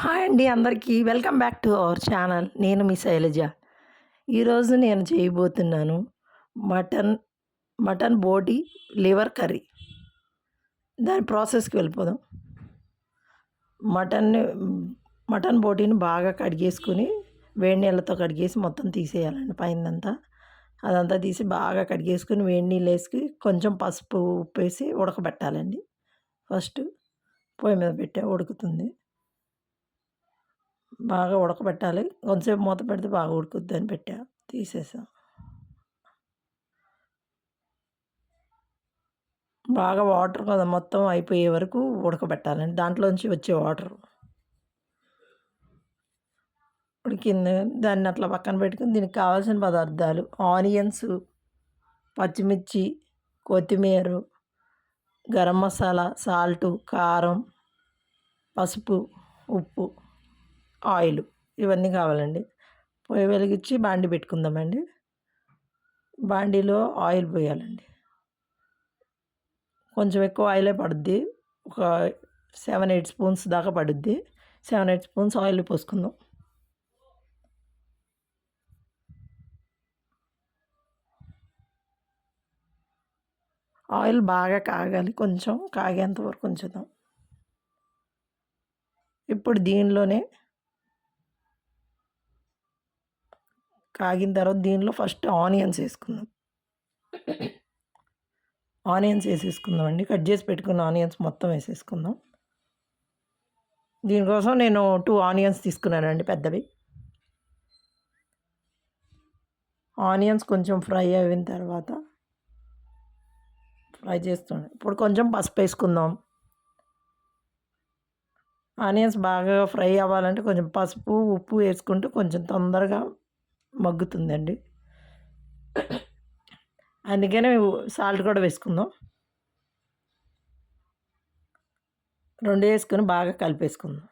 Hi అండి అందరికీ. Welcome back to our channel. నేను మీ శైలజ. ఈరోజు నేను చేయబోతున్నాను మటన్ మటన్ బోటి లివర్ కర్రీ. దాని ప్రాసెస్‌కి వెళ్ళిపోదాం. మటన్‌ని మటన్ బోటీని బాగా కడిగేసుకొని, వేడి నీళ్ళతో కడిగేసి మొత్తం తీసేయాలండి పైనంతా. అదంతా తీసి బాగా కడిగేసుకొని, వేడి నీళ్ళేసి కొంచెం పసుపు, ఉప్పేసి ఉడకబెట్టాలండి. ఫస్ట్ పొయ్యి మీద పెట్టా ఉడుకుతుంది. బాగా ఉడకబెట్టాలి. కొంతసేపు మూత పెడితే బాగా ఉడుకుద్దని పెట్టా. తీసేసా. బాగా వాటర్ కదా మొత్తం అయిపోయే వరకు ఉడకబెట్టాలండి. దాంట్లోంచి వచ్చే వాటర్. ఉడికింది. దాన్ని అట్లా పక్కన పెట్టుకొని దీనికి కావాల్సిన పదార్థాలు ఆనియన్స్, పచ్చిమిర్చి, కొత్తిమీర, గరం మసాలా, సాల్టు, కారం, పసుపు, ఉప్పు, ఆయిల్ ఇవన్నీ కావాలండి. పొయ్యి వెలిగించి బాండీ పెట్టుకుందామండి. బాండీలో ఆయిల్ పోయాలండి. కొంచెం ఎక్కువ ఆయిలే పడుద్ది. ఒక 7, 8 స్పూన్స్ దాకా పడుద్ది. 7, 8 స్పూన్స్ ఆయిల్ పోసుకుందాం. ఆయిల్ బాగా కాగాలి. కొంచెం కాగేంత వరకు ఉంచుదాం. ఇప్పుడు దీనిలోనే కాగిన తర్వాత దీనిలో ఫస్ట్ ఆనియన్స్ వేసుకుందాం. ఆనియన్స్ వేసేసుకుందామండి. కట్ చేసి పెట్టుకున్న ఆనియన్స్ మొత్తం వేసేసుకుందాం. దీనికోసం నేను 2 ఆనియన్స్ తీసుకున్నానండి పెద్దవి. ఆనియన్స్ కొంచెం ఫ్రై అయిన తర్వాత ఫ్రై చేస్తున్నాం. ఇప్పుడు కొంచెం పసుపు వేసుకుందాం. ఆనియన్స్ బాగా ఫ్రై అవ్వాలంటే కొంచెం పసుపు, ఉప్పు వేసుకుంటే కొంచెం తొందరగా మగ్గుతుందండి. అందుకనే సాల్ట్ కూడా వేసుకుందాం. 2 వేసుకొని బాగా కలిపేసుకుందాం.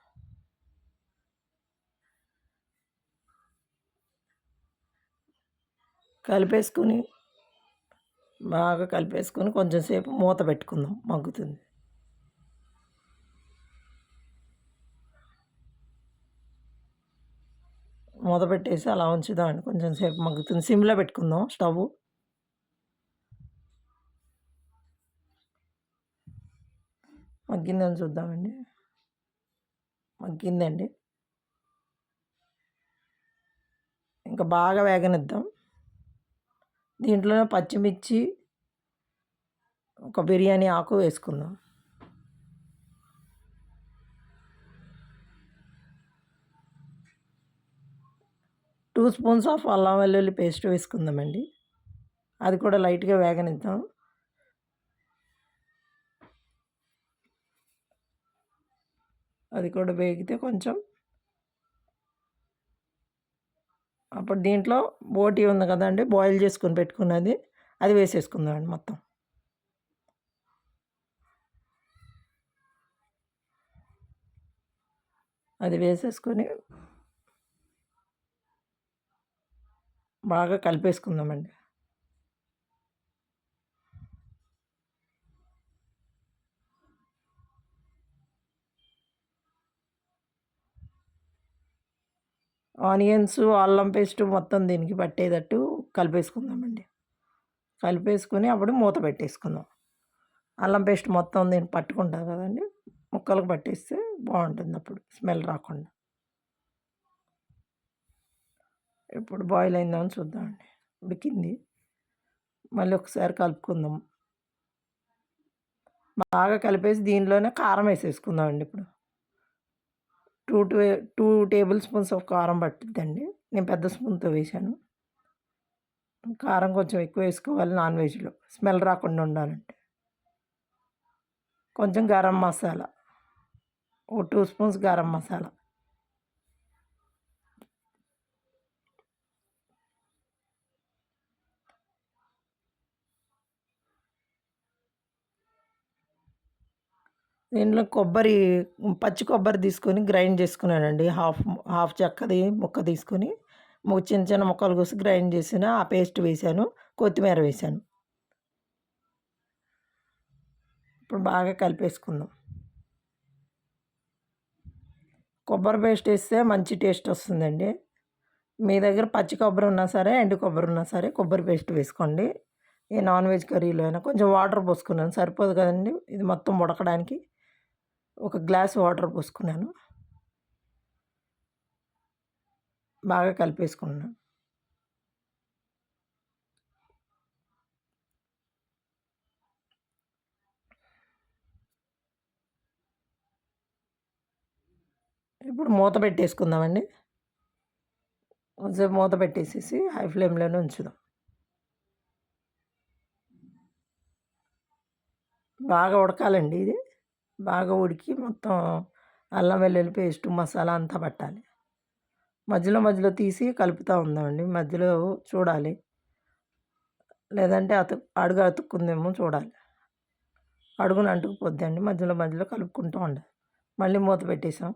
బాగా కలిపేసుకొని కొంచెం సేపు మూత పెట్టుకుందాం. మగ్గుతుంది. మూత పెట్టేసి అలా ఉంచుదామండి. కొంచెం సేపు మగ్గుతుంది. సిమ్లో పెట్టుకుందాం స్టవ్. మగ్గిందని చూద్దామండి. మగ్గిందండి. ఇంకా బాగా వేగనిద్దాం. దీంట్లోనే పచ్చిమిర్చి, ఒక బిర్యానీ ఆకు వేసుకుందాం. టూ స్పూన్స్ ఆఫ్ అల్లం వెల్లుల్లి పేస్ట్ వేసుకుందామండి. అది కూడా లైట్గా వేగనిద్దాం. అది కూడా వేగితే కొంచెం అప్పుడు దీంట్లో బోటీ ఉంది కదండి, బాయిల్ చేసుకొని పెట్టుకున్నది, అది వేసేసుకుందామండి మొత్తం. అది వేసేసుకొని బాగా కలిపేసుకుందామండి. ఆనియన్స్, అల్లం పేస్ట్ మొత్తం దీనికి పట్టేటట్టు కలిపేసుకుందామండి. కలిపేసుకొని అప్పుడు మూత పెట్టేసుకుందాం. అల్లం పేస్ట్ మొత్తం దీనికి పట్టుకుంటుంది కదండి, ముక్కలకు పట్టేస్తే బాగుంటుంది. అప్పుడు స్మెల్ రాకుండా. ఇప్పుడు బాయిల్ అయిందని చూద్దామండి. ఉడికింది. మళ్ళీ ఒకసారి కలుపుకుందాం. బాగా కలిపేసి దీనిలోనే కారం వేసేసుకుందామండి. ఇప్పుడు 2 టేబుల్ స్పూన్స్ ఆఫ్ కారం పట్టుద్దండి. నేను పెద్ద స్పూన్తో వేసాను. కారం కొంచెం ఎక్కువ వేసుకోవాలి నాన్ వెజ్లో, స్మెల్ రాకుండా ఉండాలంటే. కొంచెం గరం మసాలా, ఓ 2 స్పూన్స్ గరం మసాలా. దీంట్లో పచ్చి కొబ్బరి తీసుకొని గ్రైండ్ చేసుకున్నానండి. హాఫ్ చెక్కది ముక్క తీసుకొని చిన్న చిన్న ముక్కలు కోసి గ్రైండ్ చేసిన ఆ పేస్ట్ వేసాను. కొత్తిమీర వేసాను. ఇప్పుడు బాగా కలిపేసుకుందాం. కొబ్బరి పేస్ట్ వేస్తే మంచి టేస్ట్ వస్తుందండి. మీ దగ్గర పచ్చి కొబ్బరి ఉన్నా సరే, ఎండు కొబ్బరి ఉన్నా సరే కొబ్బరి పేస్ట్ వేసుకోండి. ఏ నాన్ వెజ్ కర్రీలో అయినా కొంచెం వాటర్ పోసుకున్నాను, సరిపోదు కదండి ఇది మొత్తం ఉడకడానికి. ఒక గ్లాస్ వాటర్ పోసుకున్నాను, బాగా కలిపేసుకున్నాను. ఇప్పుడు మూత పెట్టేసుకుందామండి. కొంచెం మూత పెట్టేసేసి హై ఫ్లేమ్లోనే ఉంచుదాం. బాగా ఉడకాలండి ఇది. బాగా ఉడికి మొత్తం అల్లం వెల్లుల్లి పేస్ట్ మసాలా అంతా పట్టాలి. మధ్యలో మధ్యలో తీసి కలుపుతూ ఉందామండి. మధ్యలో చూడాలి, లేదంటే అడుగు అతుక్కుందేమో చూడాలి. అడుగున అంటుకుపోద్దండి. మధ్యలో మధ్యలో కలుపుకుంటూ ఉండాలి. మళ్ళీ మూత పెట్టేసాం.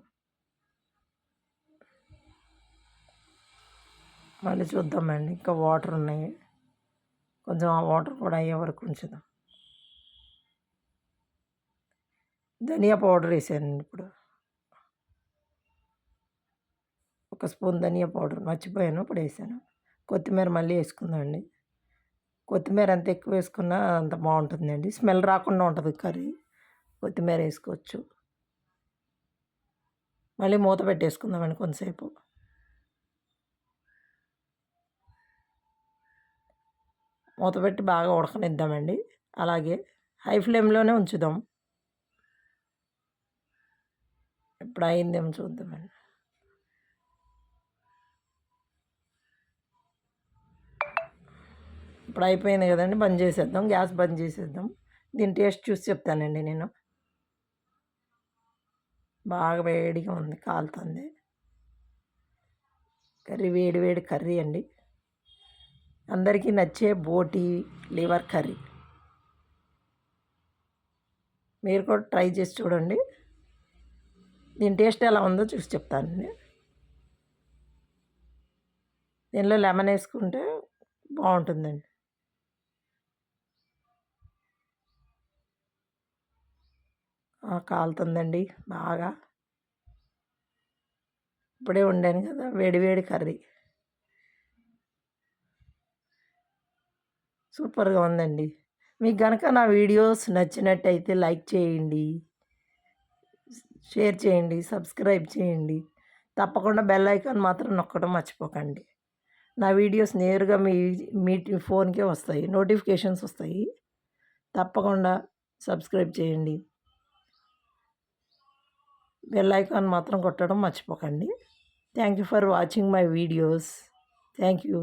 మళ్ళీ చూద్దామండి, ఇంకా వాటర్ ఉన్నాయి. కొంచెం ఆ వాటర్ కూడా అయ్యే వరకు ఉంచుదాం. ధనియా పౌడర్ వేసానండి ఇప్పుడు. ఒక స్పూన్ ధనియా పౌడర్ మర్చిపోయాను, ఇప్పుడు వేసాను. కొత్తిమీర మళ్ళీ వేసుకుందామండి. కొత్తిమీర ఎంత ఎక్కువ వేసుకున్నా అంత బాగుంటుందండి, స్మెల్ రాకుండా ఉంటుంది కర్రీ. కొత్తిమీర వేసుకోవచ్చు. మళ్ళీ మూత పెట్టేసుకుందామండి కొంతసేపు. మూత పెట్టి బాగా ఉడకనిద్దామండి. అలాగే హై ఫ్లేమ్లోనే ఉంచుదాం. ఇప్పుడు అయిందేమో చూద్దామండి. ఇప్పుడు అయిపోయింది కదండి, బంద్ చేసేద్దాం. గ్యాస్ బంద్ చేసేద్దాం. దీని టేస్ట్ చూసి చెప్తానండి నేను. బాగా వేడిగా ఉంది, కాలుతుంది కర్రీ. వేడి వేడి కర్రీ అండి, అందరికీ నచ్చే బోటి లివర్ కర్రీ. మీరు కూడా ట్రై చేసి చూడండి. దీని టేస్ట్ ఎలా ఉందో చూసి చెప్తానండి. దీనిలో లెమన్ వేసుకుంటే బాగుంటుందండి. కాలుతుందండి బాగా. ఇప్పుడే వండాను కదా, వేడి వేడి కర్రీ సూపర్గా ఉందండి. మీకు కనుక నా వీడియోస్ నచ్చినట్టయితే లైక్ చేయండి, షేర్ చేయండి, సబ్స్క్రైబ్ చేయండి. తప్పకుండా బెల్ ఐకాన్ మాత్రం నొక్కడం మర్చిపోకండి. నా వీడియోస్ నేరుగా మీ ఫోన్కే వస్తాయి, నోటిఫికేషన్స్ వస్తాయి. తప్పకుండా సబ్స్క్రైబ్ చేయండి, బెల్ ఐకాన్ మాత్రం కొట్టడం మర్చిపోకండి. Thank you for watching my videos. Thank you.